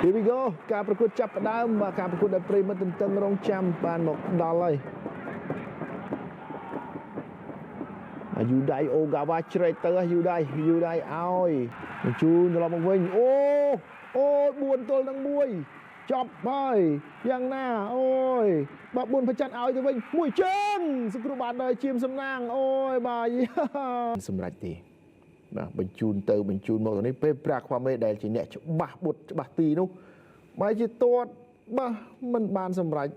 Here we go ការប្រកួតចាប់ផ្ដើមបាទការប្រកួតដែលប្រិមត្តទន្ទឹងរង់ចាំបានមកដល់ហើយយូដៃអូហ្កាវ៉ាជ្រែកទៅយូដៃឲ្យបញ្ជូនត្រឡប់មកវិញអូ4ទល់នឹង1ចប់ហើយយ៉ាងណាអូយបាទ4ប្រច័ណ្ឌឲ្យទៅវិញមួយជើងសង្គ្រោះបានដល់ជាមសំណាងអូយបាទសម្រាប់ទេបាទបញ្ជូនទៅបញ្ជូនមកនេះពេលប្រាខ្វាមេដែលជាអ្នកច្បាស់បុតច្បាស់ទីនោះបើជាទាត់បាទមិនបានសម្រេច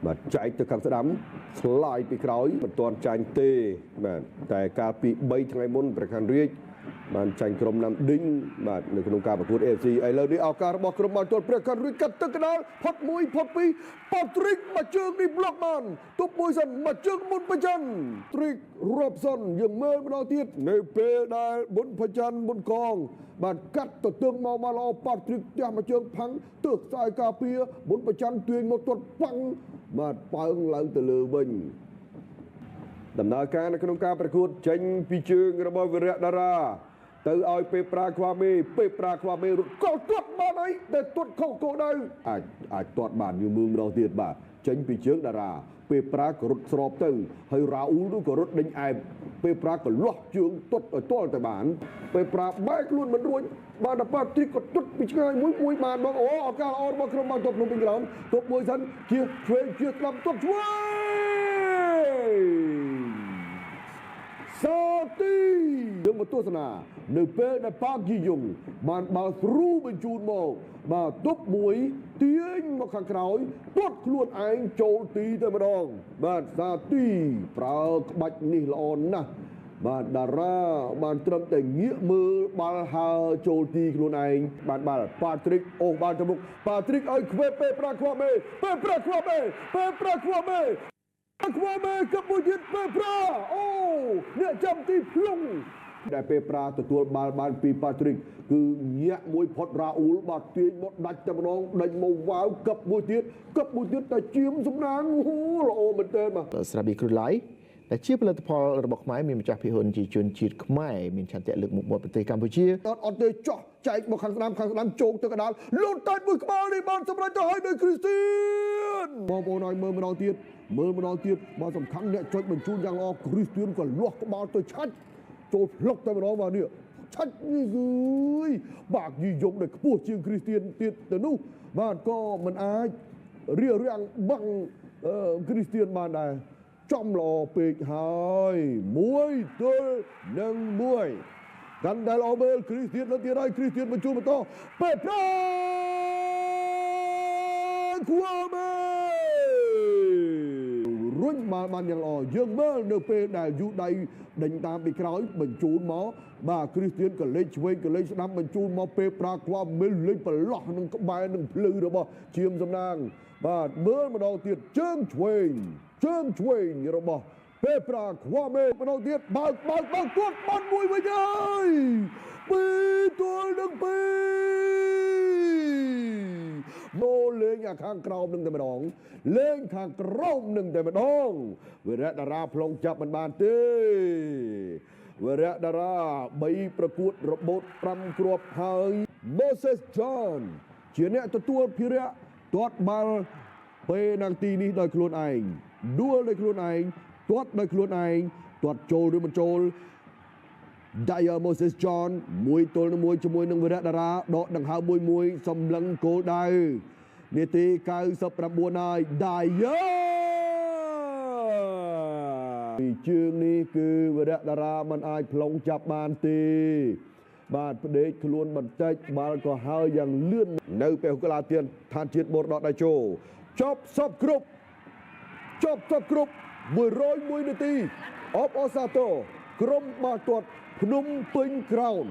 បាទចែកទៅខាងស្ដាំឆ្លាយពីក្រោយមិនទាន់ចាញ់ទេបាទតែកាលពី3ថ្ងៃមុនប្រកាន់រាជបានចាញ់ក្រុមណាំឌីងបាទនៅក្នុងការប្រកួត AFC ឥឡូវនេះឱកាសរបស់ក្រុមបាល់ទាត់ព្រះកាន់រាជកាត់ទឹកកណ្ដាលផុត1ផុត2ប៉ាទ្រិកមកជើងនេះប្លុកបានទប់មួយសិនមកជើងមុនប្រច័ណ្ឌទ្រីករាប់សិនយើងមើលម្ដងទៀតនៅពេលដែលមុនប្រច័ណ្ឌមុនកងបាទកាត់ទៅទើងមកល្អប៉ាទ្រិកផ្ទះមកជើងផាំងទើសខ្សែការពារមុនប្រច័ណ្ឌទាញមកទាត់ប៉ាំងបាទប៉ើងឡើងទៅលើវិញដំណើរការនៅក្នុងការប្រកួតចេញពីជើងរបស់វីរៈតារាទៅឲ្យពេលប្រាខ្វាមេរត់កលទាត់បានអីតែទាត់ខុសគោលដៅអាចទាត់បានយូរមើលម្ដងទៀតបាទចេញពីជើងតារាពេលប្រាក៏រត់ស្របទៅហើយរ៉ាអ៊ូលនោះក៏រត់ដេញអែបពេលប្រាក៏លាស់ជើងទាត់ឲ្យទាល់តែបានពេលប្រាបែកខ្លួនមិនរួចបានតែប៉ាទ្រីកក៏ទាត់ពីឆ្ងាយមួយបានមកអូឱកាសល្អរបស់ក្រុមបាល់ទាត់ភ្នំពេញក្រោមទប់មួយសិនជាឆ្វេងជាស្ដាំទាត់ឆ្វេងសាទីយើងមកទស្សនានៅពេលដែលប៉ាគីយុងបានបាល់ស្រូបញ្ជូនមកបាទទប់មួយទាញមកខាងក្រោយទាត់ខ្លួនឯងចូលទីតែម្ដងបាទសាទីប្រើក្បាច់នេះល្អណាស់បាទតារាបានត្រឹមតែងាកមើលបាល់ហើរចូលទីខ្លួនឯងបានបាល់ប៉ាទ្រីកអូសបាល់ទៅមុខប៉ាទ្រីកឲ្យខ្វេពេលប្រាខ្វាមេកពុយទៀតពេលប្រាអូអ្នកចាំទីភ្លុងដែលពេលប្រាទទួលបាល់បានពីប៉ាទ្រីកគឺញាក់មួយផុតរ៉ាអ៊ូលបាទទាញមកដាច់តែម្ដងដេញមកវ៉ាវកឹបមួយទៀតតែជាមសំណាងអូល្អមែនទែនបាទស្រាប៊ីគ្រូឡៃដែលជាផលិតផលរបស់ខ្មែរមានម្ចាស់ភាគហ៊ុនជាជនជាតិខ្មែរមានឆន្ទៈលើកមុខមាត់ប្រទេសកម្ពុជាអត់ទេចោះចែកមកខាងស្ដាំជោគទៅកណ្ដាលលូតតាច់មួយក្បាលនេះបានសម្រេចទៅឲ្យដោយគ្រីស្ទៀនបងប្អូនឲ្យមើលម្ដងទៀតមកសំខាន់អ្នកចុចបញ្ជូនយ៉ាងល្អគ្រីស្ទៀនក៏លាស់ក្បាលទៅឆាច់ចូលផ្លុកតែម្ដងបាទនេះឆាច់នេះគឺបាក់យីយងដែលខ្ពស់ជាងគ្រីស្ទៀនទៀតទៅនោះបាទក៏មិនអាចរាំងបាំងគ្រីស្ទៀនបានដែរចំល្អពេកហើយ1ទល់នឹង1កាន់តែល្អមើលគ្រីស្ទៀននៅទៀតហើយគ្រីស្ទៀនបញ្ជូនបន្តពេលប្រាខ្វាមេរុញបានយ៉ាងល្អយើងមើលនៅពេលដែលយូដៃដេញតាមពីក្រោយបញ្ជូនមកបាទគ្រីស្ទៀនក៏លេចឆ្វេងក៏លេចស្ដាំបញ្ជូនមកពេលប្រាខ្វាមេលេចប្រឡោះនឹងក្បែរនឹងភ្លឺរបស់ជាមសំណាងបាទមើលម្ដងទៀតជើងឆ្វេងរបស់ពេលប្រាខ្វាមេម្ដងទៀតបើកទាត់បានមួយវិញហើយ2ទល់នឹង2មកលេងខាងក្រោមនឹងតែម្ដងវីរៈតារាប្លង់ចាប់មិនបានទេវីរៈតារា3ប្រកួតរបូត5គ្រាប់ហើយ Moses John ជាអ្នកទទួលភារៈទាត់បាល់ពេលនាទីនេះដោយខ្លួនឯងដួលដោយខ្លួនឯងទាត់ដោយខ្លួនឯងទាត់ចូលឬមិនចូល Dyer Moses John 1ទល់នឹង1ជាមួយនឹងវីរៈតារាដកដង្ហើម1សម្លឹងគោលដៅនាទី99ហើយ Dyer ពីជើងនេះគឺវីរៈតារាមិនអាចប្លង់ចាប់បានទេបាទផ្ដេកខ្លួនបន្តិចបាល់ក៏ហើយយ៉ាងលឿននៅពេលកលាទៀនឋានជាតិបរដកដៃជោចប់សពគ្រប់101នាទីអបអសាទរក្រុមបាល់ទាត់ភ្នំពេញក្រោន